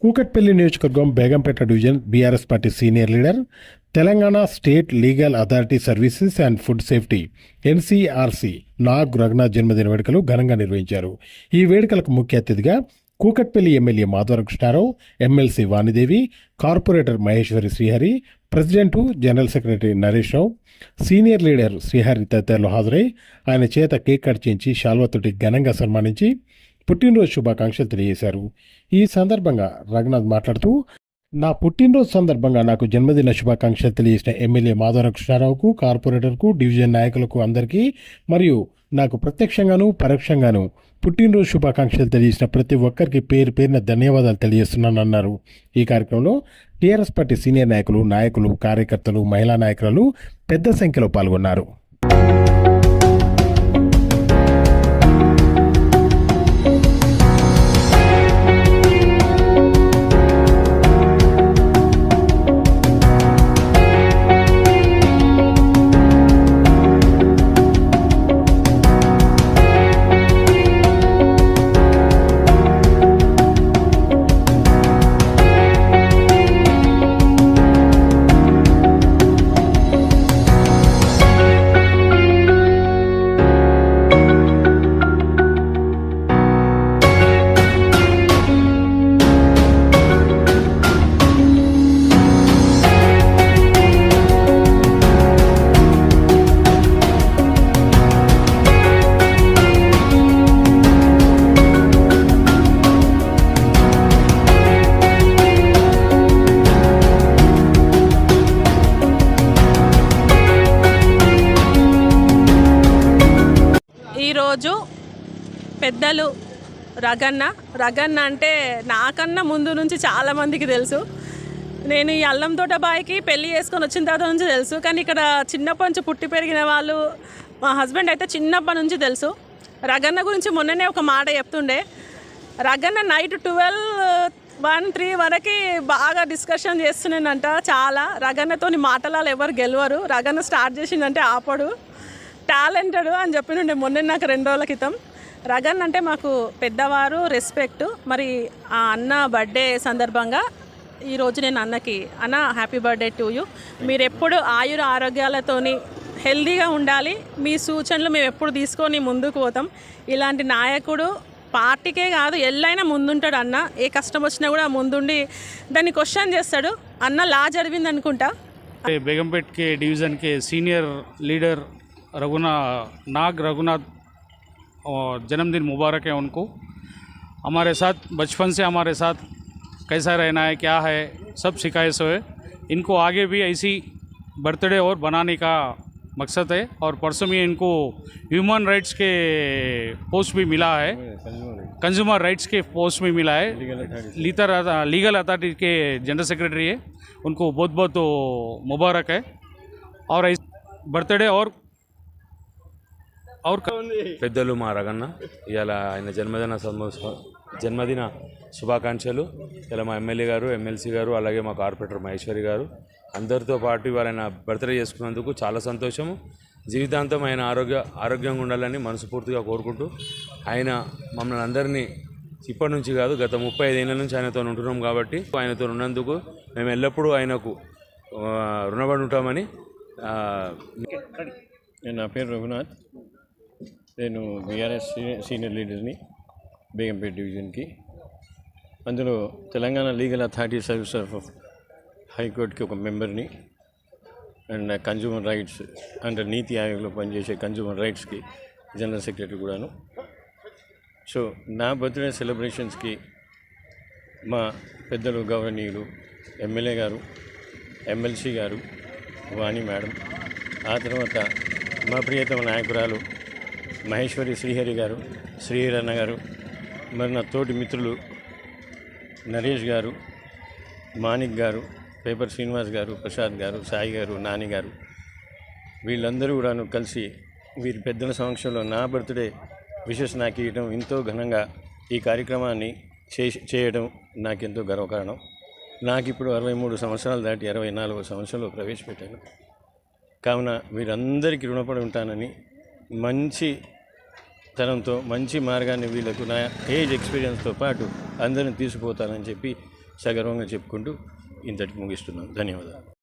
కూకట్పల్లి నియోజకవర్గం Begumpet division BRS party senior leader, Telangana state legal authority services and food safety NCRC Nag Raghunath జన్మదిన వేడుకలు ఘనంగా నిర్వహించారు. ఈ వేడుకలకు ముఖ్య అతిథిగా Kukatpally MLA Madhavakrishnarao, MLC Vanidevi, corporator Maheshwari Srihari, president general secretary Naresh Rao, senior leader Srihari తదితరులు హాజరై ఆయన చేత కేక్ కట్ చేయించి శాల్వతోటి ఘనంగా సన్మానించి పుట్టినరోజు శుభాకాంక్షలు తెలియజేశారు. ఈ సందర్భంగా రఘునాథ్ మాట్లాడుతూ, నా పుట్టినరోజు సందర్భంగా నాకు జన్మదిన శుభాకాంక్షలు తెలియజేసిన ఎమ్మెల్యే మాధవకృష్ణారావుకు, కార్పొరేటర్కు, డివిజన్ నాయకులకు అందరికీ మరియు నాకు ప్రత్యక్షంగాను పరోక్షంగాను పుట్టినరోజు శుభాకాంక్షలు తెలియజేసిన ప్రతి ఒక్కరికి పేరు పేరున ధన్యవాదాలు తెలియజేస్తున్నానన్నారు. ఈ కార్యక్రమంలో టీఆర్ఎస్ పార్టీ సీనియర్ నాయకులు, కార్యకర్తలు, మహిళా నాయకులు పెద్ద సంఖ్యలో పాల్గొన్నారు. ఈరోజు పెద్దలు రగన్న అంటే నాకన్నా ముందు నుంచి చాలామందికి తెలుసు. నేను ఈ అల్లం తోట బాయికి పెళ్ళి చేసుకొని వచ్చిన తర్వాత నుంచి తెలుసు, కానీ ఇక్కడ చిన్నప్పటి నుంచి పుట్టి పెరిగిన వాళ్ళు మా హస్బెండ్ అయితే చిన్నప్పటి నుంచి తెలుసు. రగన్న గురించి మొన్ననే ఒక మాట చెప్తుండే. రగన్న నైట్ 12-1-3 వరకు బాగా డిస్కషన్ చేస్తున్నానంట. చాలా రగన్నతోని మాటలాలు ఎవరు గెలవరు, రగన్న స్టార్ట్ చేసిందంటే ఆపడు, టాలెంటెడ్ అని చెప్పినుండే మొన్న నాకు 2 రోజుల క్రితం. రగన్ అంటే మాకు పెద్దవారు, రెస్పెక్ట్. మరి ఆ అన్న బర్త్డే సందర్భంగా ఈరోజు నేను అన్నకి, అన్న హ్యాపీ బర్త్డే టు యూ, మీరు ఎప్పుడు ఆయుర ఆరోగ్యాలతోని హెల్దీగా ఉండాలి, మీ సూచనలు మేము ఎప్పుడు తీసుకొని ముందుకు పోతాం. ఇలాంటి నాయకుడు పార్టీకే కాదు ఎల్లైనా ముందుంటాడు అన్న. ఏ కష్టం వచ్చినా కూడా ముందుండి దాన్ని క్వశ్చన్ చేస్తాడు. అన్న లా జరిగింది అనుకుంటా. बेगमपेट के डिवीज़न के सीनियर लीडर नाग रघुनाथ जन्मदिन मुबारक है उनको। हमारे साथ बचपन से हमारे साथ कैसा रहना है, क्या है, सब सिखाए सो है। इनको आगे भी ऐसी बर्थडे और बनाने का मकसद है। और परसों में इनको ह्यूमन राइट्स के पोस्ट भी मिला है, कंज्यूमर राइट्स के पोस्ट भी मिला है। लीगल अथॉरिटी के जनरल सेक्रेटरी है, उनको बहुत बहुत मुबारक है। और बर्थडे और పెద్దలు మా రగన్న ఇలా ఆయన జన్మదిన శుభాకాంక్షలు. ఇలా మా ఎమ్మెల్యే గారు, ఎమ్మెల్సీ గారు, అలాగే మా కార్పొరేటర్ మహేశ్వరి గారు అందరితో పాటు ఇవాళ ఆయన బర్త్డే చేసుకున్నందుకు చాలా సంతోషము. జీవితాంతం ఆయన ఆరోగ్యంగా ఉండాలని మనస్ఫూర్తిగా కోరుకుంటూ, ఆయన మమ్మల్ని అందరినీ ఇప్పటి నుంచి కాదు గత 35 ఏళ్ళ నుంచి ఆయనతో ఉంటున్నాం కాబట్టి ఆయనతో ఉన్నందుకు మేము ఎల్లప్పుడూ ఆయనకు రుణపడి ఉంటామని. నా పేరు రఘునాథ్, నేను బీఆర్ఎస్ సీనియర్ లీడర్ని బేగంపేట డివిజన్కి. అందులో Telangana legal authority service of హైకోర్టుకి ఒక మెంబర్ని, అండ్ కన్జ్యూమర్ రైట్స్ అండర్ నీతి ఆయోగ్లో పనిచేసే కన్జ్యూమర్ రైట్స్కి జనరల్ సెక్రటరీ కూడాను. సో నా బర్త్డే సెలబ్రేషన్స్కి మా పెద్దలు గౌరవనీయులు ఎమ్మెల్యే గారు, ఎమ్మెల్సీ గారు, వాణి మేడం, ఆ తర్వాత మా ప్రియతమ నాయకురాలు మహేశ్వరి శ్రీహరి గారు, శ్రీహరి అన్న గారు, మరి నా తోటి మిత్రులు నరేష్ గారు, మాణిక్ గారు, పేపర్ శ్రీనివాస్ గారు, ప్రసాద్ గారు, సాయి గారు, నాని గారు, వీళ్ళందరూ కూడాను కలిసి వీరి పెద్దల సమక్షంలో నా బర్త్డే విషెస్ నాకు ఇవ్వడం, ఎంతో ఘనంగా ఈ కార్యక్రమాన్ని చేయడం నాకెంతో గర్వకారణం. నాకు ఇప్పుడు 63 సంవత్సరాలు దాటి 64వ సంవత్సరంలో ప్రవేశపెట్టాను. కావున వీరందరికీ రుణపడి ఉంటానని, మంచి తనంతో మంచి మార్గాన్ని వీళ్ళకు నా ఏజ్ ఎక్స్పీరియన్స్తో పాటు అందరిని తీసుకుపోతానని చెప్పి సగర్వంగా చెప్పుకుంటూ ఇంతటికి ముగిస్తున్నాను. ధన్యవాదాలు.